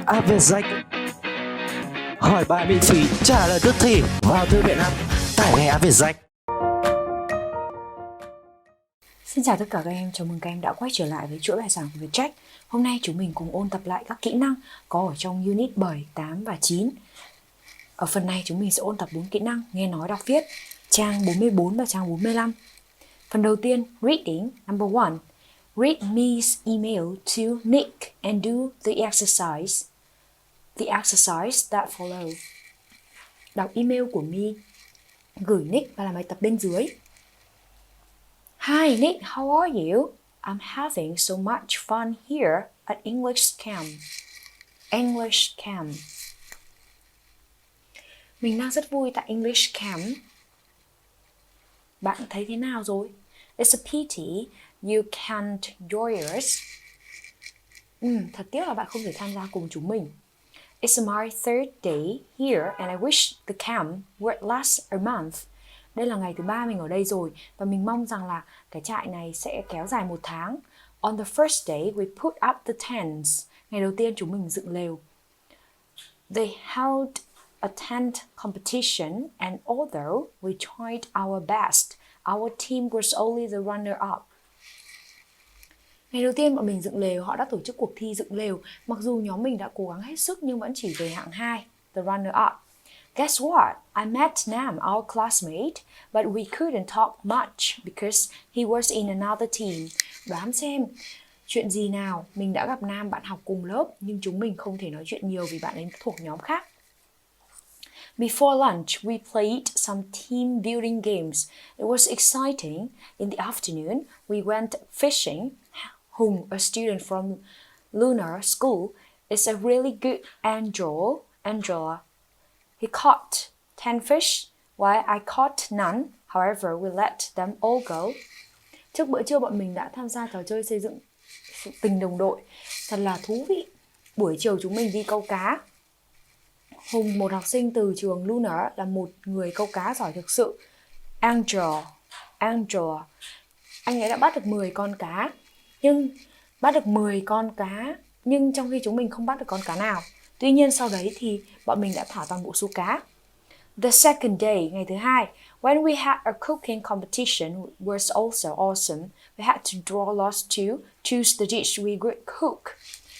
VietJack. Hỏi bài miễn phí, trả lời tức thì. Vào thư viện app, tải ngay app VietJack. Xin chào tất cả các em, chào mừng các em đã quay trở lại với chuỗi bài giảng của VietJack. Hôm nay chúng mình cùng ôn tập lại các kỹ năng có ở trong Unit 7, 8 và 9. Ở phần này chúng mình sẽ ôn tập 4 kỹ năng nghe nói đọc viết, trang 44 và trang 45. Phần đầu tiên, reading, number 1. Read Me's email to Nick and do the exercise that follow. Đọc email của Me, gửi Nick và làm bài tập bên dưới. Hi Nick, how are you? I'm having so much fun here at English camp. English camp. Mình đang rất vui tại English camp. Bạn thấy thế nào rồi? It's a pity you can't join us. Thật tiếc là bạn không thể tham gia cùng chúng mình. It's my third day here and I wish the camp would last a month. Đây là ngày thứ 3 mình ở đây rồi và mình mong rằng là cái trại này sẽ kéo dài 1 tháng. On the first day we put up the tents. Ngày đầu tiên chúng mình dựng lều. They held a tent competition and although we tried our best, our team was only the runner-up. Ngày đầu tiên bọn mình dựng lều, họ đã tổ chức cuộc thi dựng lều. Mặc dù nhóm mình đã cố gắng hết sức nhưng vẫn chỉ về hạng 2, the runner-up. Guess what? I met Nam, our classmate, but we couldn't talk much because he was in another team. Đoán xem, chuyện gì nào? Mình đã gặp Nam, bạn học cùng lớp, nhưng chúng mình không thể nói chuyện nhiều vì bạn ấy thuộc nhóm khác. Before lunch, we played some team building games. It was exciting. In the afternoon, we went fishing. Hùng, a student from Lunar School, is a really good angler. He caught 10 fish, while I caught none. However, we let them all go. Trước bữa trưa bọn mình đã tham gia trò chơi xây dựng sự tình đồng đội. Thật là thú vị. Buổi chiều chúng mình đi câu cá. Hùng, một học sinh từ trường Lunar, là một người câu cá giỏi thực sự. Angler. Anh ấy đã bắt được 10 con cá. Nhưng trong khi chúng mình không bắt được con cá nào. Tuy nhiên sau đấy thì bọn mình đã thả toàn bộ số cá. The second day, ngày thứ 2, when we had a cooking competition was also awesome. We had to draw lots to choose the dish we would cook.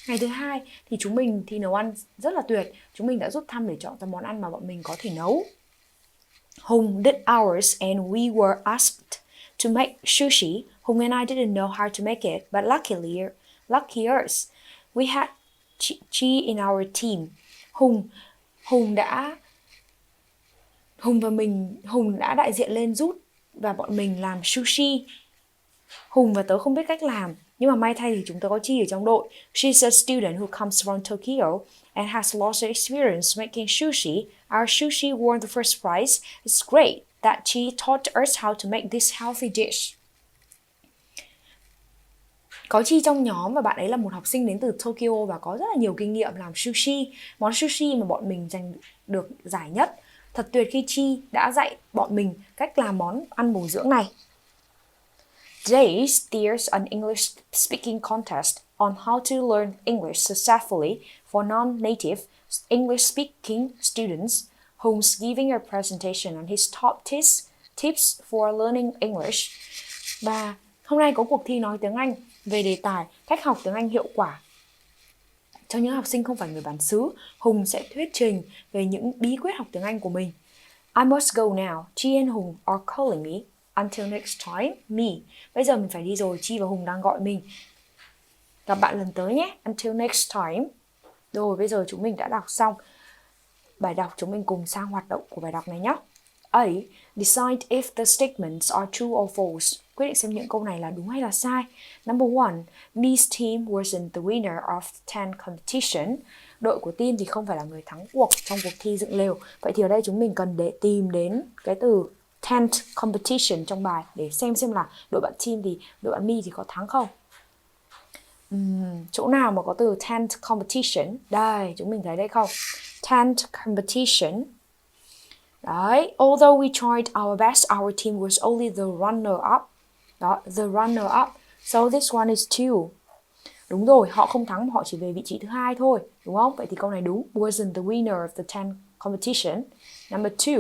Ngày thứ 2 thì chúng mình thi nấu ăn rất là tuyệt. Chúng mình đã rút thăm để chọn ra món ăn mà bọn mình có thể nấu. Hùng did ours and we were asked to make sushi. Hùng and I didn't know how to make it, but lucky us, we had Chi in our team. Hùng đã đại diện lên rút và bọn mình làm sushi. Hùng và tớ không biết cách làm, nhưng mà may thay thì chúng tớ có Chi ở trong đội. She's a student who comes from Tokyo and has lots of experience making sushi. Our sushi won the first prize. It's great that she taught us how to make this healthy dish. Có Chi trong nhóm và bạn ấy là một học sinh đến từ Tokyo và có rất là nhiều kinh nghiệm làm sushi. Món sushi mà bọn mình giành được giải nhất. Thật tuyệt khi Chi đã dạy bọn mình cách làm món ăn bổ dưỡng này. Today there's an English speaking contest on how to learn English successfully for non-native English speaking students. Hong's giving a presentation on his top tips for learning English. Và hôm nay có cuộc thi nói tiếng Anh về đề tài cách học tiếng Anh hiệu quả. Cho những học sinh không phải người bản xứ, Hùng sẽ thuyết trình về những bí quyết học tiếng Anh của mình. I must go now. Chi and Hùng are calling me. Until next time, me. Bây giờ mình phải đi rồi, Chi và Hùng đang gọi mình. Gặp bạn lần tới nhé. Until next time. Rồi, bây giờ chúng mình đã đọc xong bài đọc, chúng mình cùng sang hoạt động của bài đọc này nhé. A. Decide if the statements are true or false. Quyết định xem những câu này là đúng hay là sai. Number 1. Me's team wasn't the winner of tent competition. Đội của team thì không phải là người thắng cuộc trong cuộc thi dựng lều. Vậy thì ở đây chúng mình cần để tìm đến cái từ tent competition trong bài để xem là đội bạn team thì đội bạn Me thì có thắng không. Chỗ nào mà có từ tent competition? Đây, chúng mình thấy đây không? Tent competition. Đấy, although we tried our best, our team was only the runner-up. Đó, the runner-up. So this one is 2. Đúng rồi, họ không thắng mà họ chỉ về vị trí thứ 2 thôi, đúng không? Vậy thì câu này đúng. Wasn't the winner of the 10 competition. Number 2,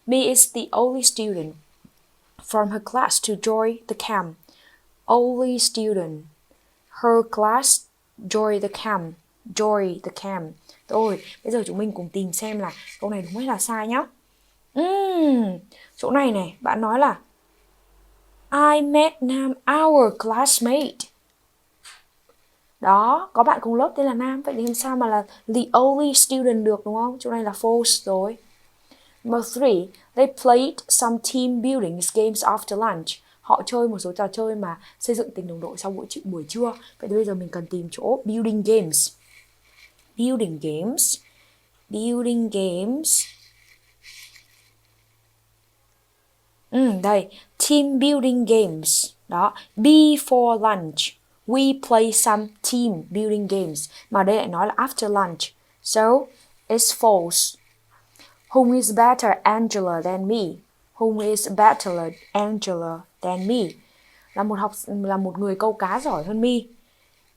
Me is the only student from her class to join the camp. Only student. Her class join the camp. Join the camp. Rồi, bây giờ chúng mình cùng tìm xem là câu này đúng hay là sai nhá. Chỗ này này, bạn nói là I met Nam, our classmate. Đó, có bạn cùng lớp tên là Nam. Vậy thì làm sao mà là the only student được, đúng không? Chỗ này là false rồi. Number 3, they played some team building games after lunch. Họ chơi một số trò chơi mà xây dựng tình đồng đội sau buổi trưa. Vậy thì bây giờ mình cần tìm chỗ building games. Building games. Building games. Đây, team building games. Đó, before lunch. We play some team building games. Mà đây lại nói là after lunch. So, it's false. Whom is better Angela than me? Whom is better Angela than me? Là một người câu cá giỏi hơn me.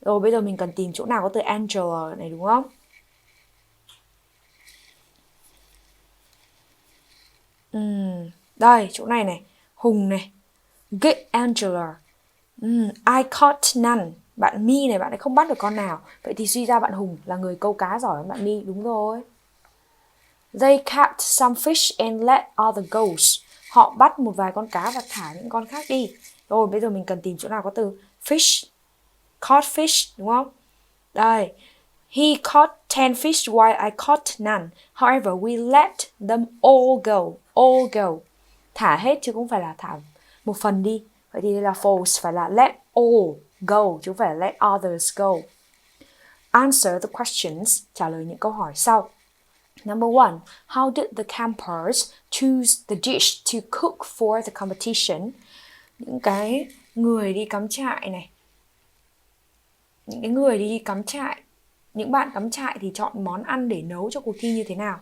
Rồi bây giờ mình cần tìm chỗ nào có từ Angela này, đúng không? Đây, chỗ này này. Hùng này. Get Angela. I caught none. Bạn Mi này, bạn ấy không bắt được con nào. Vậy thì suy ra bạn Hùng là người câu cá giỏi hơn bạn Mi. Đúng rồi. They kept some fish and let other goes. Họ bắt một vài con cá và thả những con khác đi. Rồi bây giờ mình cần tìm chỗ nào có từ fish. Caught fish, đúng không? Đây. He caught 10 fish while I caught none. However, we let them all go. All go. Thả hết chứ không phải là thả một phần đi. Vậy thì đây là false, phải là let all go chứ không phải là let others go. Answer the questions, trả lời những câu hỏi sau. Number 1, how did the campers choose the dish to cook for the competition? Những cái người đi cắm trại này. Những bạn cắm trại thì chọn món ăn để nấu cho cuộc thi như thế nào?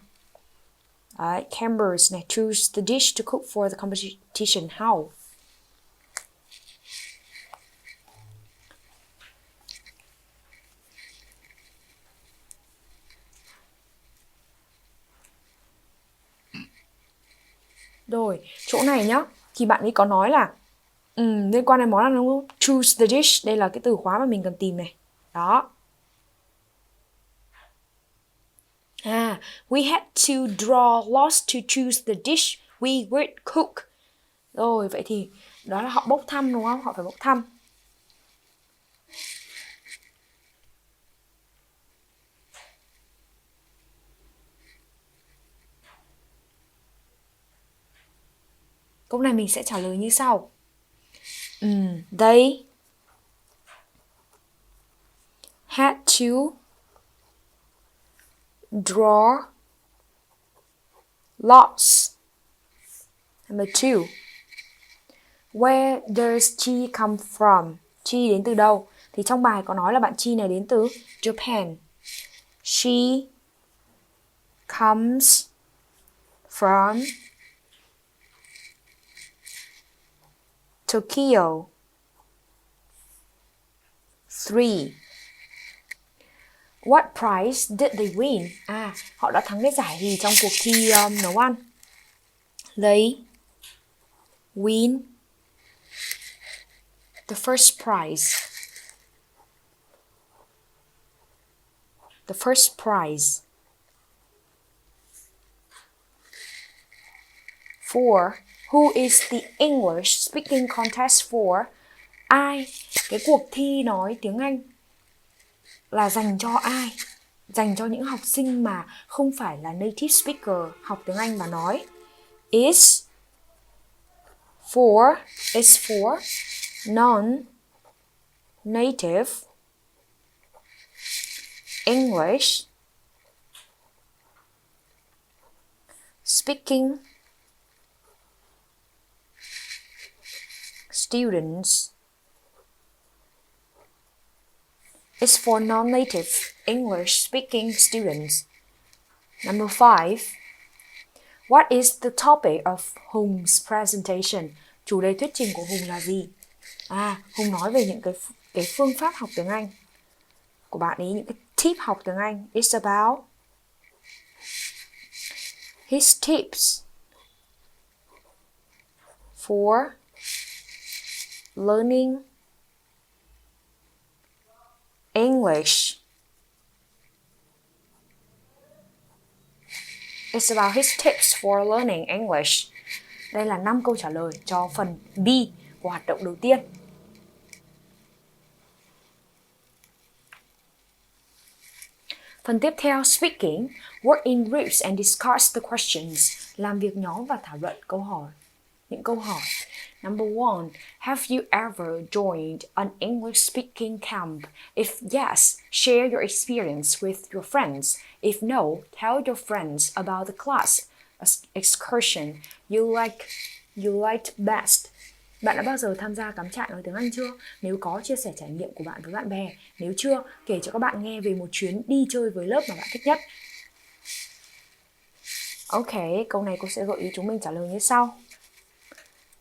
Đấy, campers này, choose the dish to cook for the competition. How? Rồi, chỗ này nhá, thì bạn ấy có nói là liên quan đến món ăn đúng không? Choose the dish, đây là cái từ khóa mà mình cần tìm này. Đó. We had to draw lots to choose the dish we would cook. Rồi, vậy thì đó là họ bốc thăm đúng không? Họ phải bốc thăm. Câu này mình sẽ trả lời như sau. They had to draw lots. Number 2. Where does Chi come from? Chi đến từ đâu? Thì trong bài có nói là bạn Chi này đến từ Japan. She comes from Tokyo. 3. What prize did they win? Họ đã thắng cái giải gì trong cuộc thi nấu ăn? They win the first prize. The first prize. 4. Who is the English speaking contest for? Ai? Cái cuộc thi nói tiếng Anh là dành cho ai? Dành cho những học sinh mà không phải là native speaker học tiếng Anh và nói. Is for non-native English speaking students. It's for non-native English-speaking students. Number 5. What is the topic of Hung's presentation? Chủ đề thuyết trình của Hùng là gì? Hùng nói về những cái phương pháp học tiếng Anh. của bạn ấy, những cái tip học tiếng Anh. It's about his tips for learning English. It's about his tips for learning English. Đây là 5 câu trả lời cho phần B của hoạt động đầu tiên. Phần tiếp theo, speaking, work in groups and discuss the questions. Làm việc nhóm và thảo luận những câu hỏi. Number 1. Have you ever joined an English speaking camp? If yes, share your experience with your friends. If no, tell your friends about the class excursion you liked best. Bạn đã bao giờ tham gia cắm trại nói tiếng Anh chưa? Nếu có, chia sẻ trải nghiệm của bạn với bạn bè. Nếu chưa, kể cho các bạn nghe về một chuyến đi chơi với lớp mà bạn thích nhất. Ok, câu này cô sẽ gợi ý chúng mình trả lời như sau.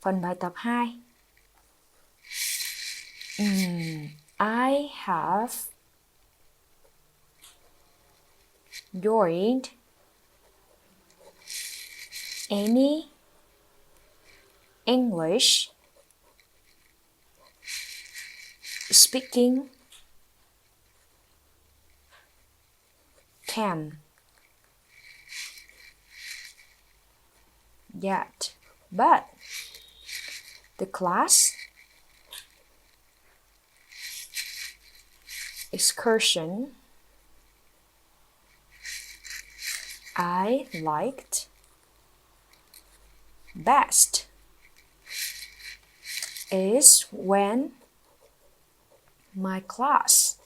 Phần bài tập 2. I have joined any English speaking camp yet, but the class excursion I liked best is when my class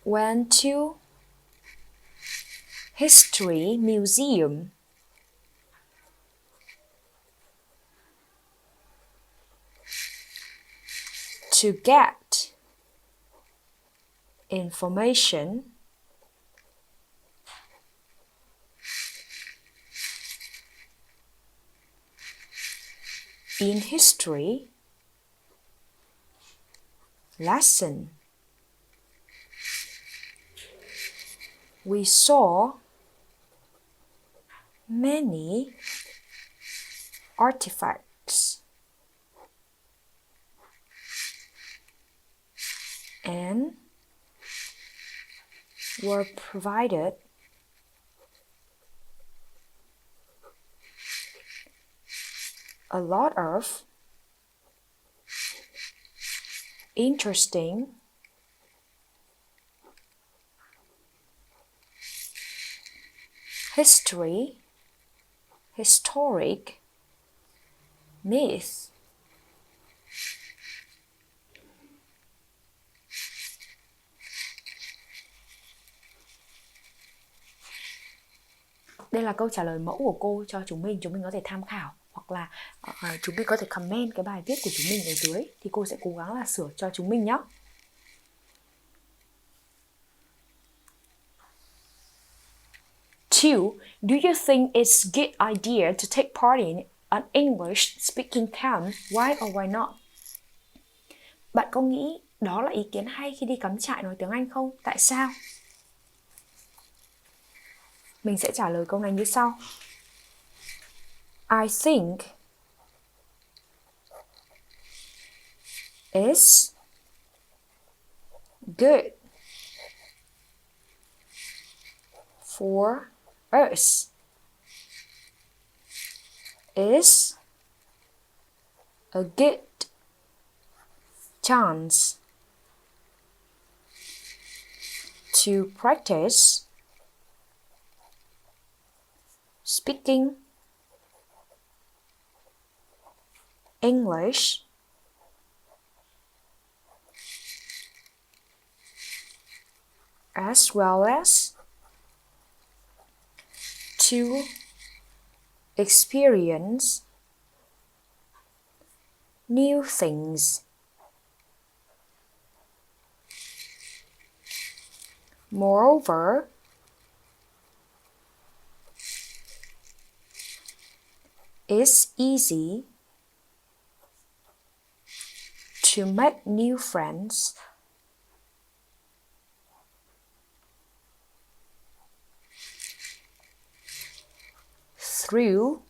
went to history museum to get information in history lesson. We saw many artifacts and were provided a lot of interesting historic myths, đây là câu trả lời mẫu của cô cho chúng mình có thể tham khảo, hoặc là chúng mình có thể comment cái bài viết của chúng mình ở dưới, thì cô sẽ cố gắng là sửa cho chúng mình nhé. Two, do you think it's a good idea to take part in an English speaking camp? Why or why not? Bạn có nghĩ đó là ý kiến hay khi đi cắm trại nói tiếng Anh không? Tại sao? Mình sẽ trả lời câu này như sau. I think it's good for us. Is a good chance to practice speaking English as well as to experience new things. Moreover, it's easy to make new friends through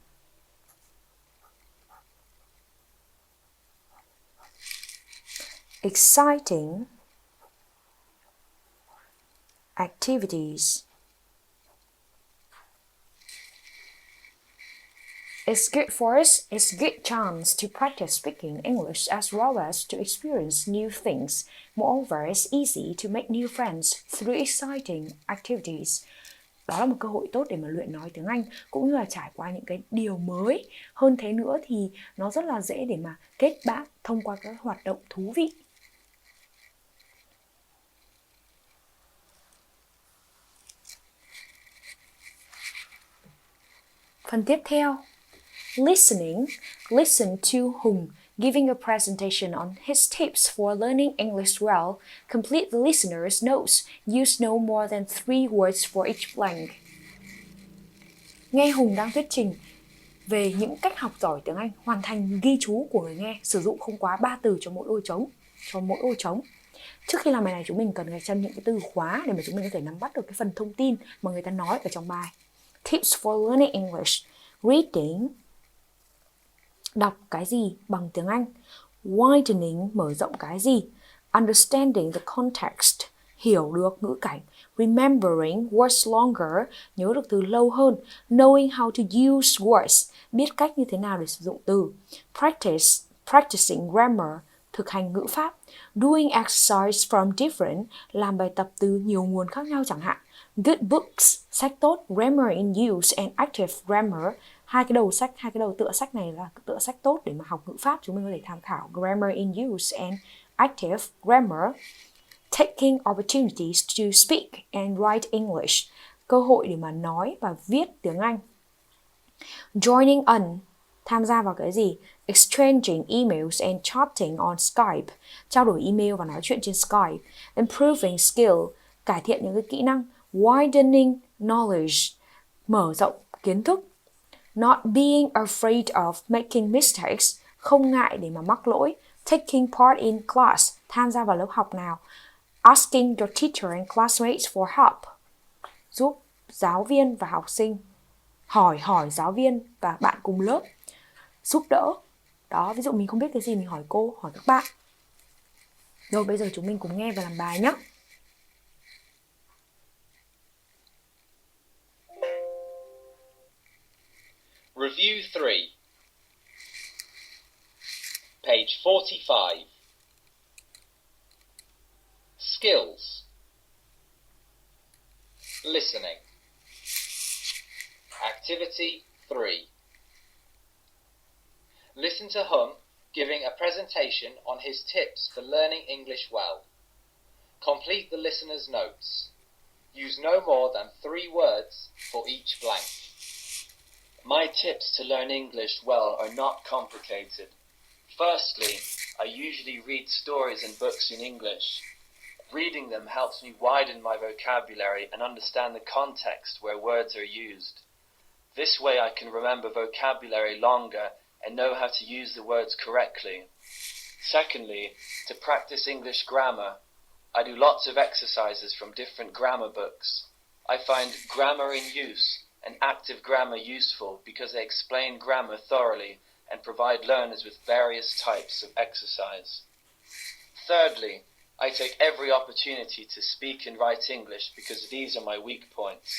exciting activities. It's good for us. It's a good chance to practice speaking English as well as to experience new things. Moreover, it's easy to make new friends through exciting activities. Đó là một cơ hội tốt để mà luyện nói tiếng Anh, cũng như là trải qua những cái điều mới. Hơn thế nữa thì nó rất là dễ để mà kết bạn thông qua các hoạt động thú vị. Phần tiếp theo, listening. Listen to Hùng giving a presentation on his tips for learning English well. Complete the listener's notes. Use no more than 3 words for each blank. Nghe Hùng đang thuyết trình về những cách học giỏi tiếng Anh. Hoàn thành ghi chú của người nghe. Sử dụng không quá 3 từ cho mỗi ô trống. Trước khi làm bài này, chúng mình cần gạch chân những cái từ khóa để mà chúng mình có thể nắm bắt được cái phần thông tin mà người ta nói ở trong bài. Tips for learning English. Reading, đọc cái gì bằng tiếng Anh. Widening, mở rộng cái gì. Understanding the context, hiểu được ngữ cảnh. Remembering words longer, nhớ được từ lâu hơn. Knowing how to use words, biết cách như thế nào để sử dụng từ. Practicing grammar, thực hành ngữ pháp. Doing exercise from different, làm bài tập từ nhiều nguồn khác nhau chẳng hạn. Good books, sách tốt. Grammar in use and active grammar. Hai cái đầu tựa sách này là tựa sách tốt để mà học ngữ pháp. Chúng mình có thể tham khảo Grammar in use and active grammar. Taking opportunities to speak and write English, cơ hội để mà nói và viết tiếng Anh. Joining on, tham gia vào cái gì? Exchanging emails and chatting on Skype, trao đổi email và nói chuyện trên Skype. Improving skill, cải thiện những cái kỹ năng. Widening knowledge, mở rộng kiến thức. Not being afraid of making mistakes, không ngại để mà mắc lỗi. Taking part in class, tham gia vào lớp học nào. Asking your teacher and classmates for help, giúp giáo viên và học sinh. Hỏi giáo viên và bạn cùng lớp, giúp đỡ. Đó, ví dụ mình không biết cái gì mình hỏi cô, hỏi các bạn. Rồi bây giờ chúng mình cùng nghe và làm bài nhé. Review 3. Page 45. Skills. Listening. Activity 3. Listen to Hum giving a presentation on his tips for learning English well. Complete the listener's notes. Use no more than 3 words for each blank. My tips to learn English well are not complicated. Firstly, I usually read stories and books in English. Reading them helps me widen my vocabulary and understand the context where words are used. This way I can remember vocabulary longer and know how to use the words correctly. Secondly, to practice English grammar, I do lots of exercises from different grammar books. I find grammar in use and active grammar useful because they explain grammar thoroughly and provide learners with various types of exercise. Thirdly, I take every opportunity to speak and write English because these are my weak points.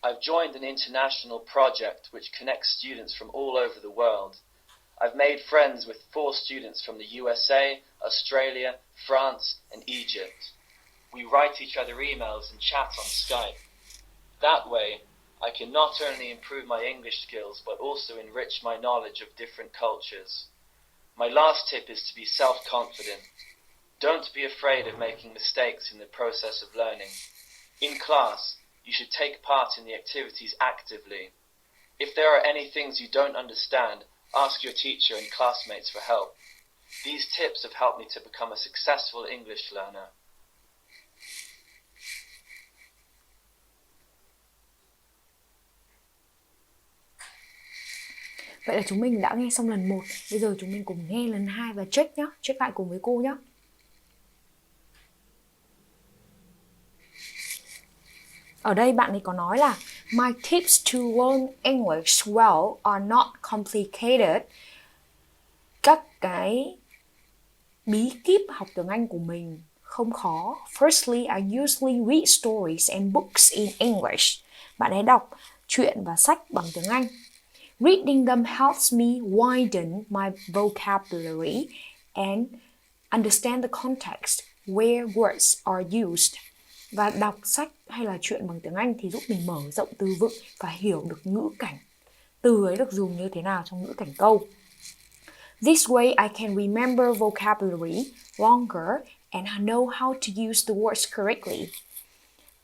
I've joined an international project which connects students from all over the world. I've made friends with 4 students from the USA, Australia, France, and Egypt. We write each other emails and chat on Skype. That way, I can not only improve my English skills, but also enrich my knowledge of different cultures. My last tip is to be self-confident. Don't be afraid of making mistakes in the process of learning. In class, you should take part in the activities actively. If there are any things you don't understand, ask your teacher and classmates for help. These tips have helped me to become a successful English learner. Vậy là chúng mình đã nghe xong lần 1. Bây giờ chúng mình cùng nghe lần 2 và check nhá. Check lại cùng với cô nhá. Ở đây bạn ấy có nói là My tips to learn English well are not complicated. Các cái bí kíp học tiếng Anh của mình không khó. Firstly, I usually read stories and books in English. Bạn ấy đọc truyện và sách bằng tiếng Anh. Reading them helps me widen my vocabulary and understand the context where words are used. Và đọc sách hay là truyện bằng tiếng Anh thì giúp mình mở rộng từ vựng và hiểu được ngữ cảnh. Từ ấy được dùng như thế nào trong ngữ cảnh câu. This way I can remember vocabulary longer and know how to use the words correctly.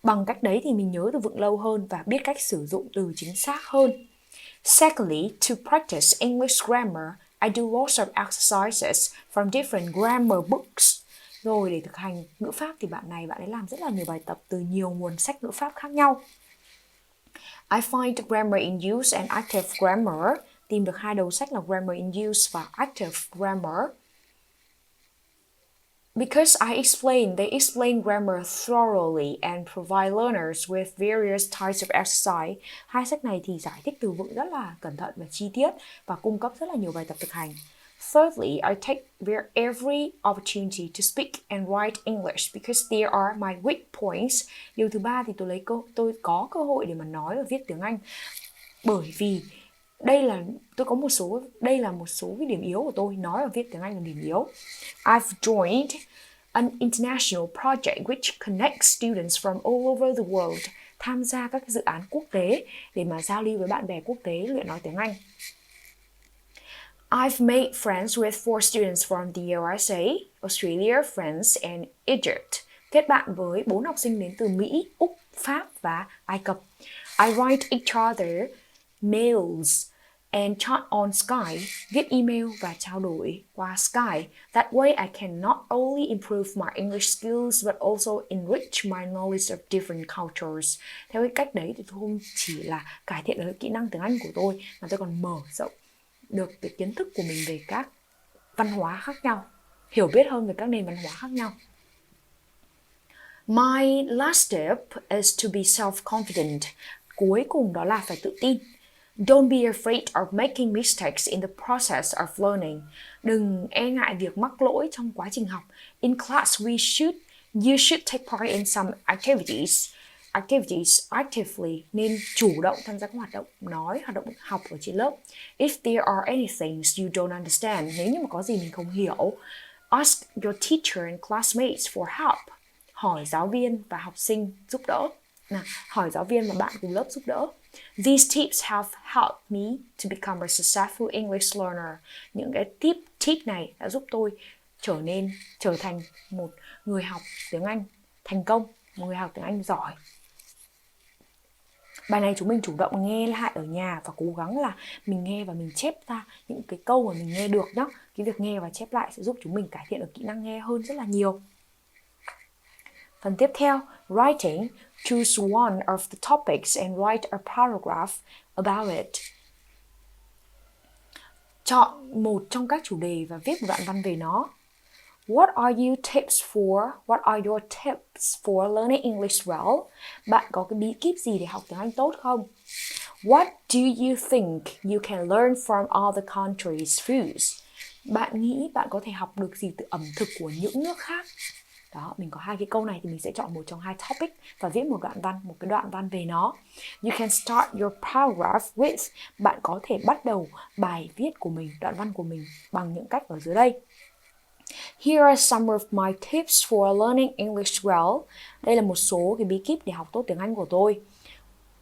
Bằng cách đấy thì mình nhớ từ vựng lâu hơn và biết cách sử dụng từ chính xác hơn. Secondly, to practice English grammar, I do lots of exercises from different grammar books. Rồi để thực hành ngữ pháp thì bạn ấy làm rất là nhiều bài tập từ nhiều nguồn sách ngữ pháp khác nhau. I find grammar in use and active grammar. Tìm được 2 đầu sách là grammar in use và active grammar. Because they explain grammar thoroughly and provide learners with various types of exercise. 2 sách này thì giải thích từ vựng rất là cẩn thận và chi tiết và cung cấp rất là nhiều bài tập thực hành. Thirdly, I take every opportunity to speak and write English because they are my weak points. Điều thứ 3 thì tôi có cơ hội để mà nói và viết tiếng Anh bởi vì đây là một số cái điểm yếu của tôi. Nói và viết tiếng Anh là điểm yếu. I've joined an international project which connects students from all over the world. Tham gia các dự án quốc tế để mà giao lưu với bạn bè quốc tế luyện nói tiếng Anh. I've made friends with 4 students from the USA, Australia, France and Egypt. Kết bạn với 4 học sinh đến từ Mỹ, Úc, Pháp và Ai Cập. I write each other mails and chat on Skype, viết email và trao đổi qua Skype. That way I can not only improve my English skills but also enrich my knowledge of different cultures. Theo cái cách đấy thì không chỉ là cải thiện được kỹ năng tiếng Anh của tôi mà tôi còn mở rộng được cái kiến thức của mình về các văn hóa khác nhau, hiểu biết hơn về các nền văn hóa khác nhau. My last step is to be self-confident. Cuối cùng đó là phải tự tin. Don't be afraid of making mistakes in the process of learning. Đừng e ngại việc mắc lỗi trong quá trình học. In class, you should take part in some activities actively, nên chủ động tham gia các hoạt động nói, hoạt động học ở trên lớp. If there are any things you don't understand, nếu như mà có gì mình không hiểu, ask your teacher and classmates for help. Hỏi giáo viên và học sinh giúp đỡ. Hỏi giáo viên và bạn cùng lớp giúp đỡ. These tips have helped me to become a successful English learner. Những cái tip này đã giúp tôi trở thành một người học tiếng Anh thành công, một người học tiếng Anh giỏi. Bài này chúng mình chủ động nghe lại ở nhà và cố gắng là mình nghe và mình chép ra những cái câu mà mình nghe được nhá. Cái việc nghe và chép lại sẽ giúp chúng mình cải thiện được kỹ năng nghe hơn rất là nhiều. Phần tiếp theo, writing. Choose one of the topics and write a paragraph about it. Chọn một trong các chủ đề và viết một đoạn văn về nó. What are your tips for learning English well? Bạn có cái bí kíp gì để học tiếng Anh tốt không? What do you think you can learn from other countries' foods? Bạn nghĩ bạn có thể học được gì từ ẩm thực của những nước khác? Đó, mình có 2 cái câu này thì mình sẽ chọn một trong 2 topic và viết một cái đoạn văn về nó. You can start your paragraph with. Bạn có thể bắt đầu bài viết của mình, đoạn văn của mình bằng những cách ở dưới đây. Here are some of my tips for learning English well. Đây là một số cái bí kíp để học tốt tiếng Anh của tôi.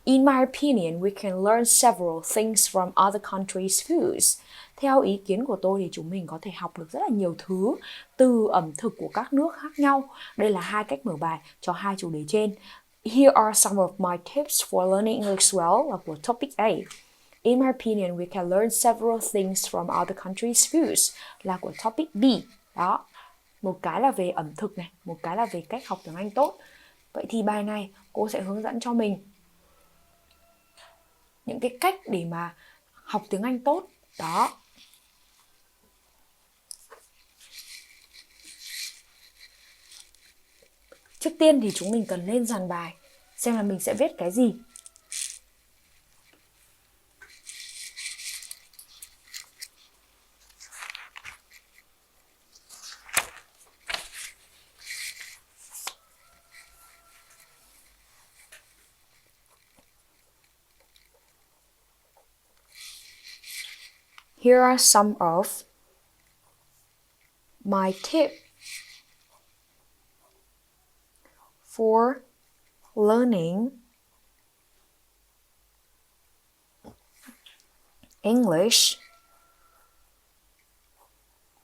In my opinion, we can learn several things from other countries' foods. Theo ý kiến của tôi thì chúng mình có thể học được rất là nhiều thứ từ ẩm thực của các nước khác nhau. Đây là 2 cách mở bài cho 2 chủ đề trên. Here are some of my tips for learning English well là của topic A. In my opinion, we can learn several things from other countries' foods là của topic B. Đó, một cái là về ẩm thực này, một cái là về cách học tiếng Anh tốt. Vậy thì bài này cô sẽ hướng dẫn cho mình những cái cách để mà học tiếng Anh tốt Đó. Trước tiên thì chúng mình cần lên dàn bài xem là mình sẽ viết cái gì. Here are some of my tips for learning English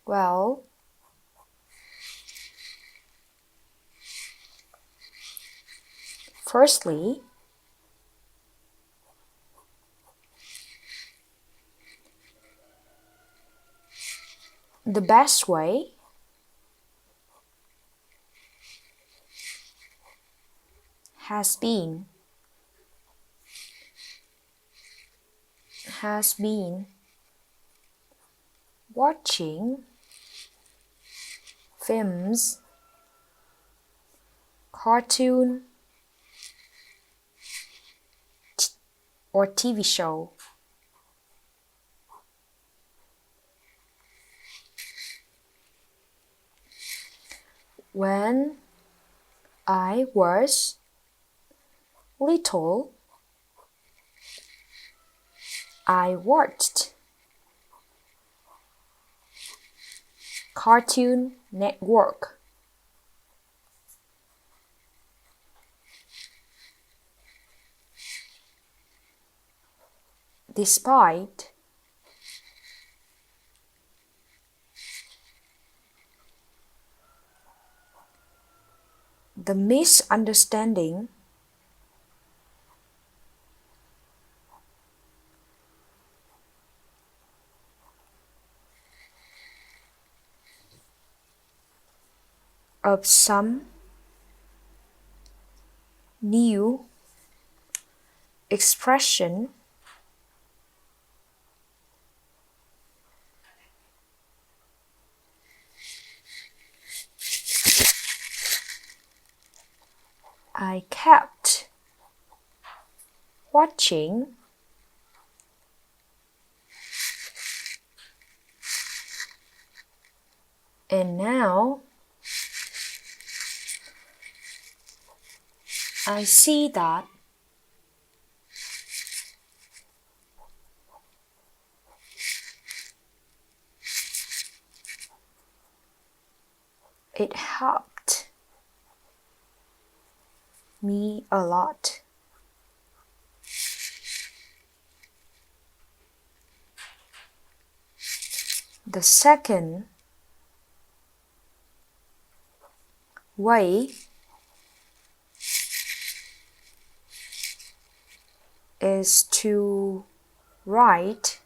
well. Firstly, the best way has been watching films, cartoon, or TV show. When I was little, I watched Cartoon Network. Despite the misunderstanding of some new expression, I kept watching and now I see that it helped me a lot. The second way is to write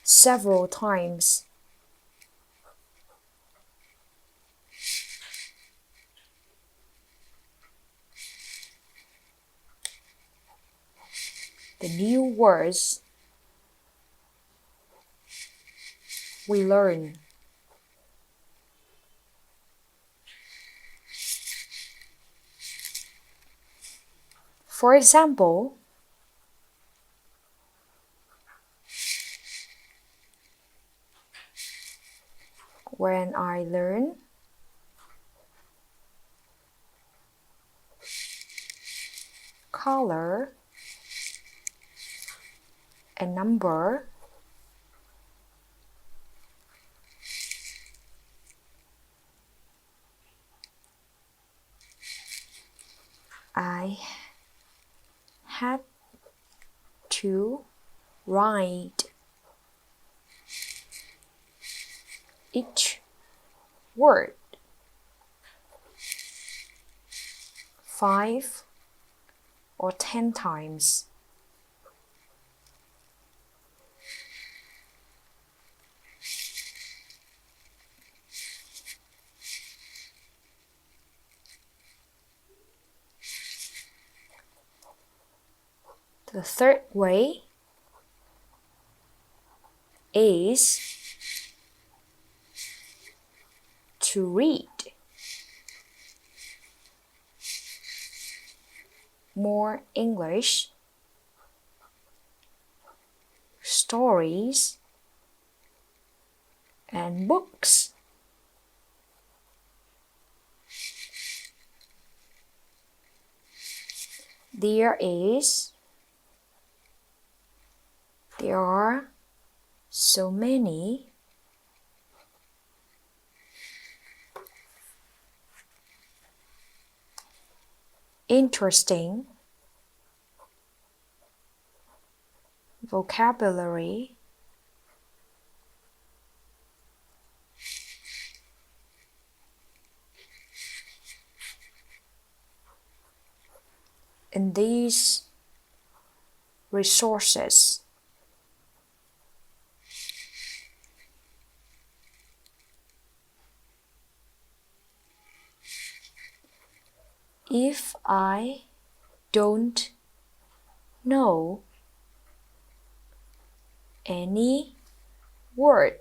several times. The new words we learn. For example, when I learn color and number, I had to write each word 5 or 10 times. The third way is to read more English stories and books. There are so many interesting vocabulary in these resources. If I don't know any word,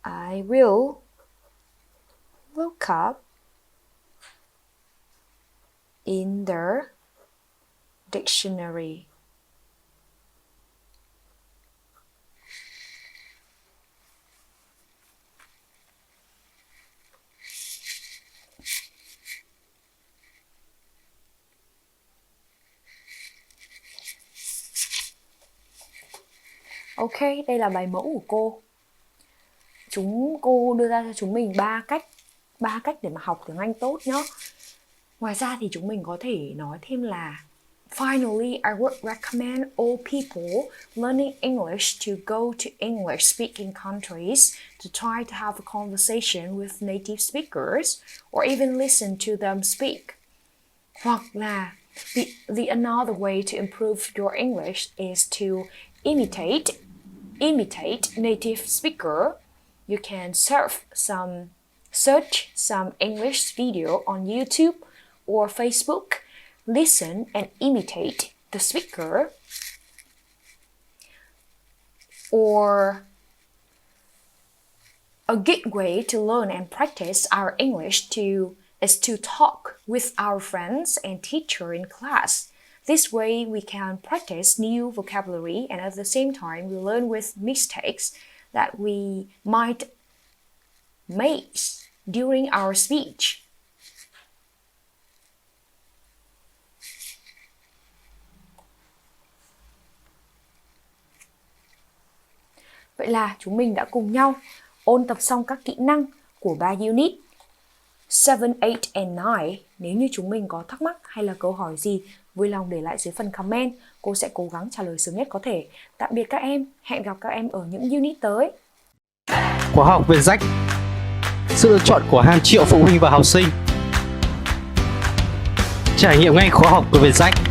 I will look up in the dictionary. Ok, đây là bài mẫu của cô. Cô đưa ra cho chúng mình ba cách để mà học tiếng Anh tốt nhé. Ngoài ra thì chúng mình có thể nói thêm là finally, I would recommend all people learning English to go to English-speaking countries to try to have a conversation with native speakers or even listen to them speak. Hoặc là the another way to improve your English is to imitate native speaker. You can search some English video on YouTube or Facebook, listen and imitate the speaker. Or a good way to learn and practice our English is to talk with our friends and teacher in class. This way we can practice new vocabulary and at the same time we learn with mistakes that we might make during our speech. Vậy là chúng mình đã cùng nhau ôn tập xong các kỹ năng của 3 unit 7, 8 and 9. Nếu như chúng mình có thắc mắc hay là câu hỏi gì, vui lòng để lại dưới phần comment. Cô sẽ cố gắng trả lời sớm nhất có thể. Tạm biệt các em, hẹn gặp các em ở những unit tới. Khóa học VietJack, sự lựa chọn của hàng triệu phụ huynh và học sinh. Trải nghiệm ngay khóa học của VietJack.